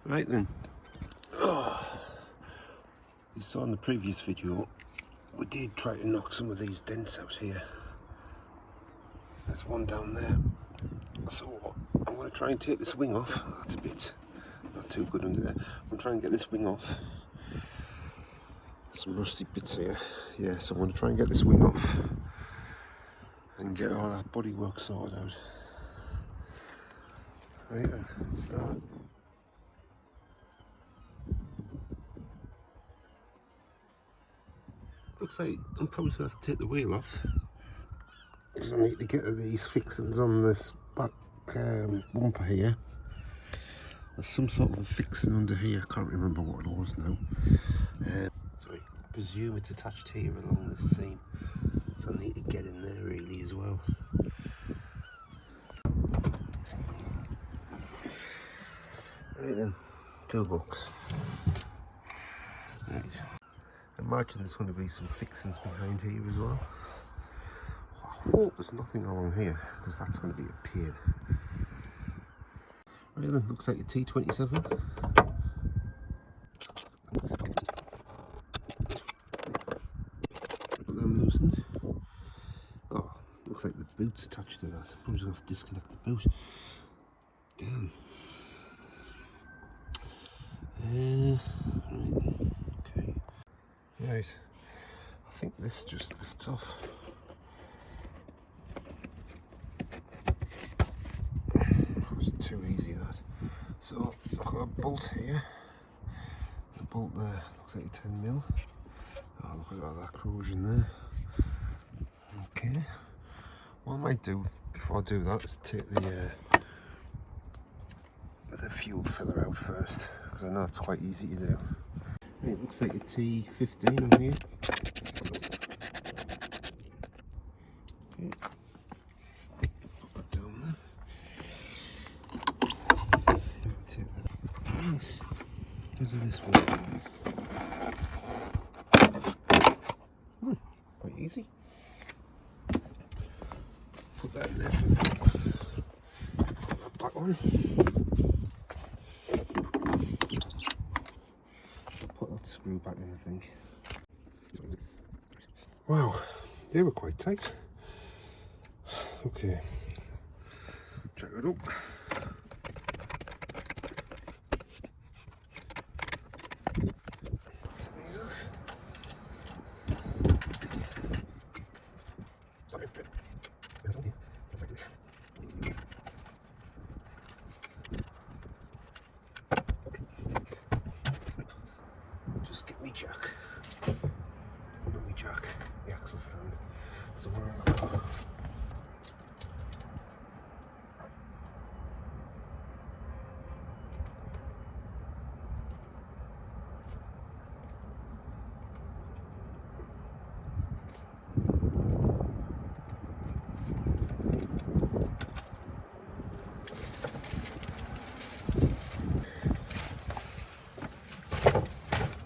Right then, you saw in the previous video, we did try to knock some of these dents out here. There's one down there. So I'm going to try and take this wing off. That's a bit not too good under there. I'm going to try and get this wing off. Some rusty bits here. Yeah, so I'm going to try and get this wing off and get all that bodywork sorted out. Right then, let's start. Looks like I'm probably going to have to take the wheel off, because I need to get these fixings on this back bumper here. There's some sort of a fixing under here, I can't remember what it was now. Sorry, I presume it's attached here along this seam, so I need to get in there really as well. Right then, toolbox. Right. I imagine there's going to be some fixings behind here as well. I hope there's nothing along here, because that's going to be a pain. Right then, looks like a T27. Got them loosened. Oh, looks like the boot's attached to that. I'm just going to have to disconnect the boot. Damn. Right. Okay. Right. I think this just lifts off. It's too easy that. So I've got a bolt here. A bolt there. Looks like a 10mm. Oh, look at all that corrosion there. Okay. What I might do before I do that is take the fuel filler out first, because I know it's quite easy to do. Right, it looks like a T15 on here. Okay. Put that down there. Take that. Nice. Look at this one. Quite easy. Put that in there for now. Put that back on. Put that screw back in, I think. Wow, they were quite tight. Okay, check it up. These off. Sorry, there's something just like this. Just get me jack. Not me jack. The axle stand. So where am I?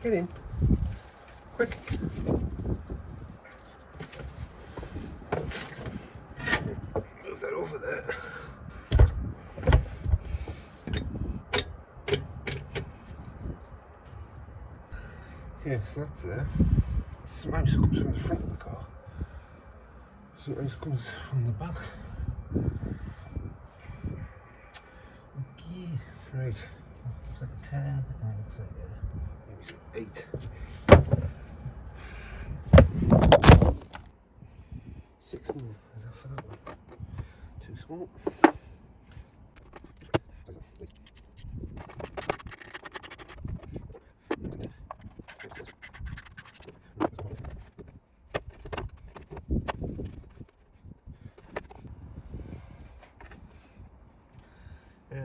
Get in. Quick. Move that over there. Yeah, so that's there. Sometimes it comes from the front of the car. Sometimes it comes from the back. Okay, right. Looks like a 10 and it looks like maybe 8. 6mm, is that for that one? Too small.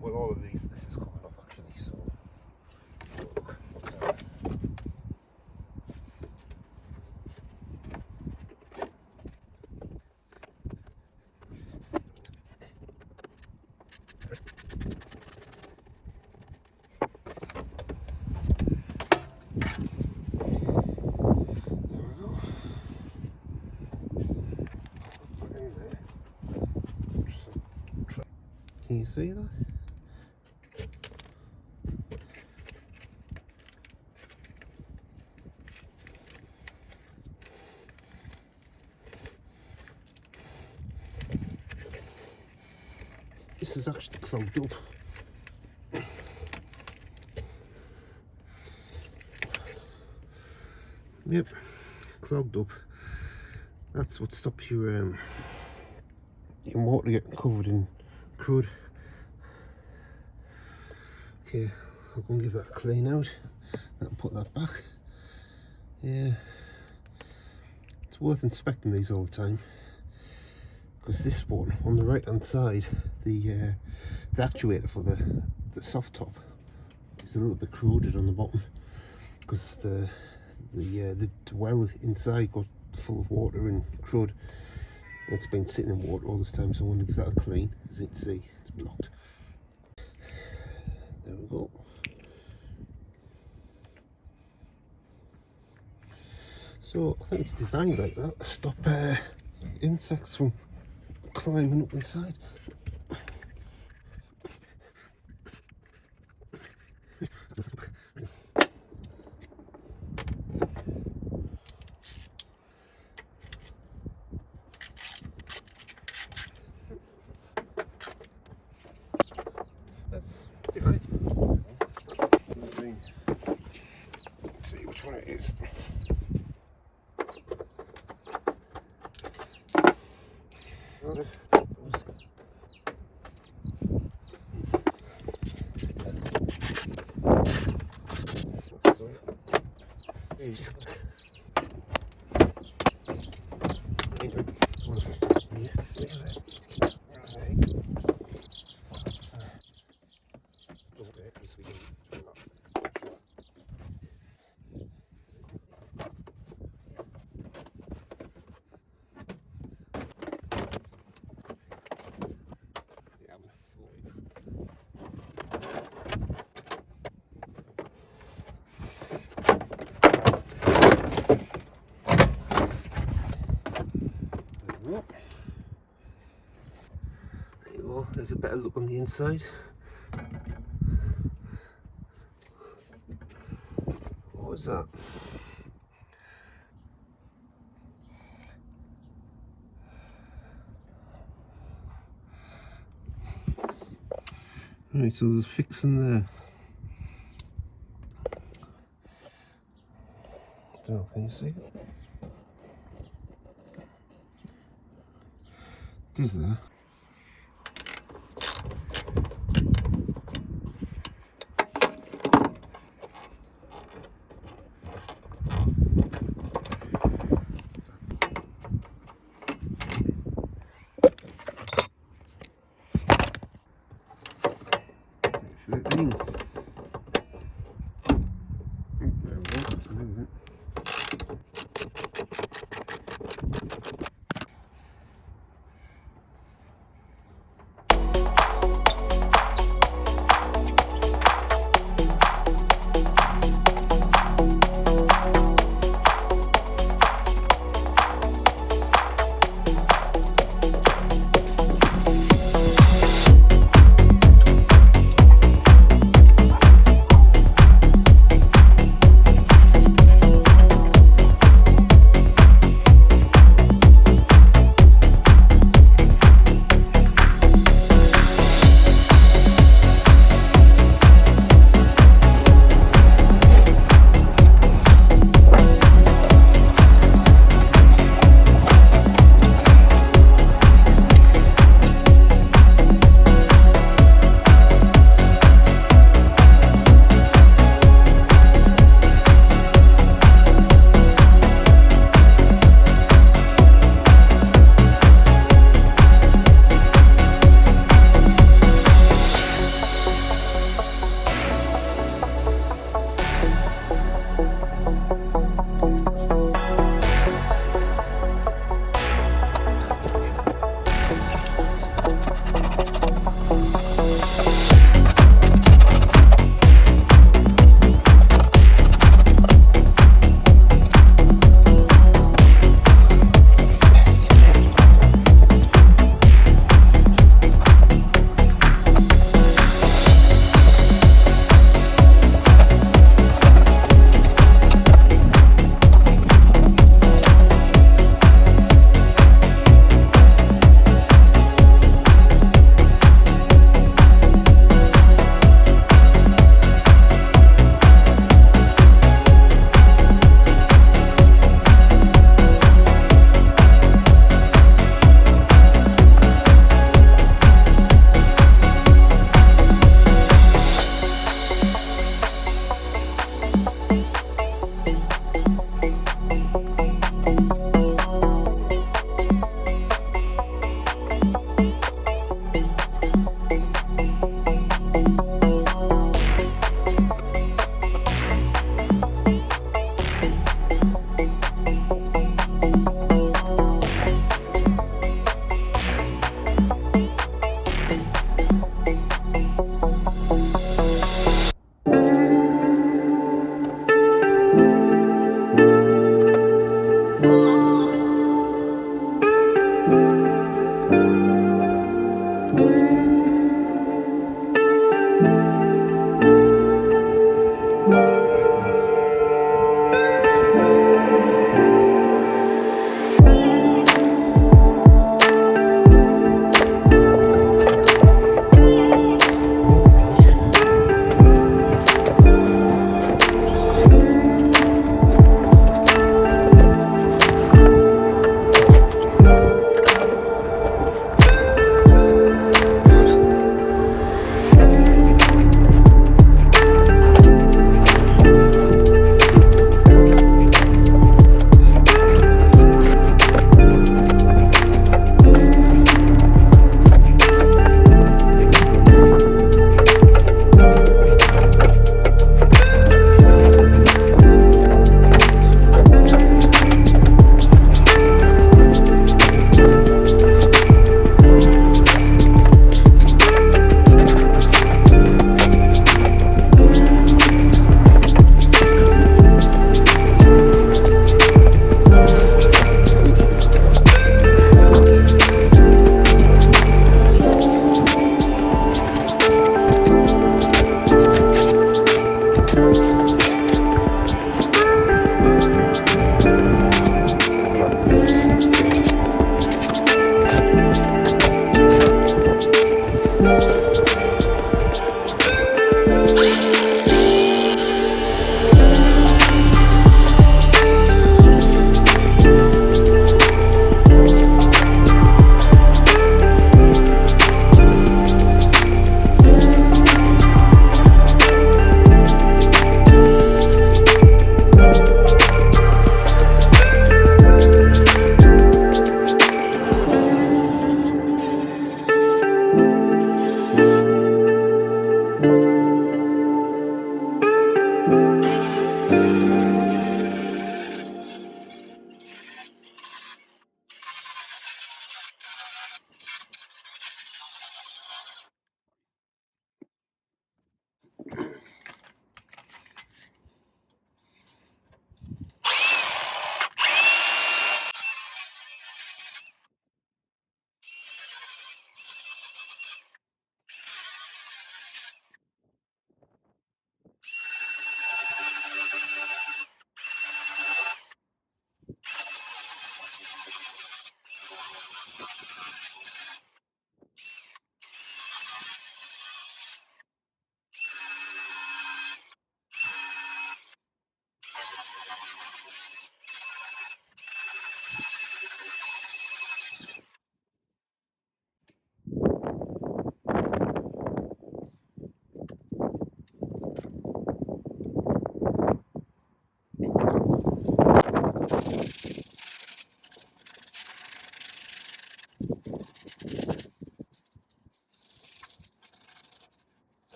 Well, all of these, this is coming off actually, so look, what's that? There we go. Put that in there. Can you see that? this is actually clogged up. Yep, clogged up. That's what stops your motor getting covered in crud. Okay, I'll go and give that a clean out and put that back. Yeah, it's worth inspecting these all the time, because this one on the right hand side, the actuator for the soft top is a little bit corroded on the bottom, because the well inside got full of water and crud. It's been sitting in water all this time, so I want to give that a clean. As you can see, it's blocked. There we go. So I think it's designed like that to stop insects from climbing up inside. That's right. Let's see which one it is. There you go, there's a better look on the inside. What was that? Right, so there's a fixing there. Oh, can you see it? It is there. It's 13. There we go, it's moving.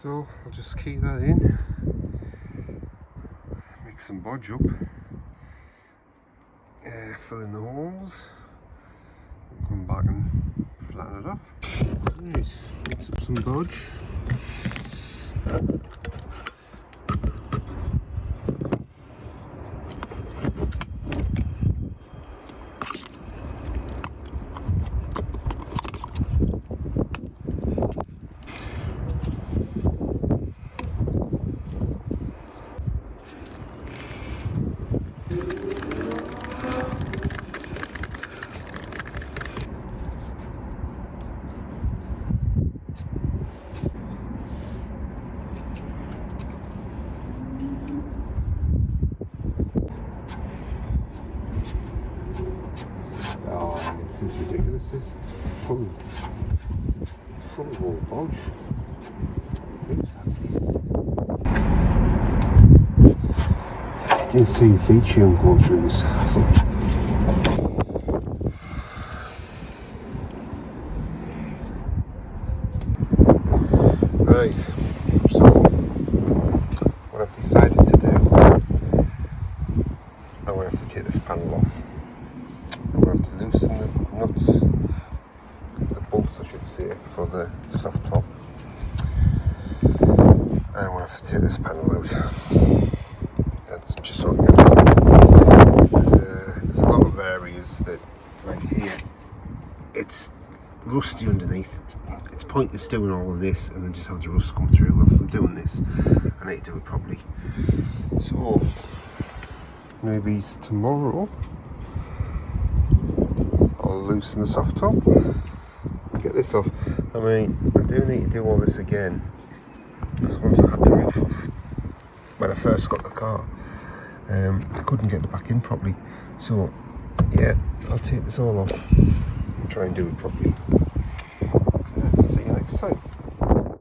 So I'll just key that in, mix some bodge up, fill in the holes, and come back and flatten it off. Right, mix up some bodge. Oh, this is ridiculous. This is full. It's full of old bodge. Who's that piece? I didn't see the feature I'm going through this hassle. Right, so what I've decided to do, I'm going to have to take this panel off. I'm going to have to loosen the nuts, the bolts I should say, for the soft top. I'm going to have to take this panel out. That's just so I can get this off. There's a lot of areas that, like here, it's rusty underneath. It's pointless doing all of this and then just have the rust come through. Well, if I'm doing this, I need to do it properly. So maybe tomorrow I'll loosen the soft top and get this off. I mean, I do need to do all this again, because once I had the roof off when I first got the car, I couldn't get it back in properly. So yeah, I'll take this all off and try and do it properly. Okay, see you next time.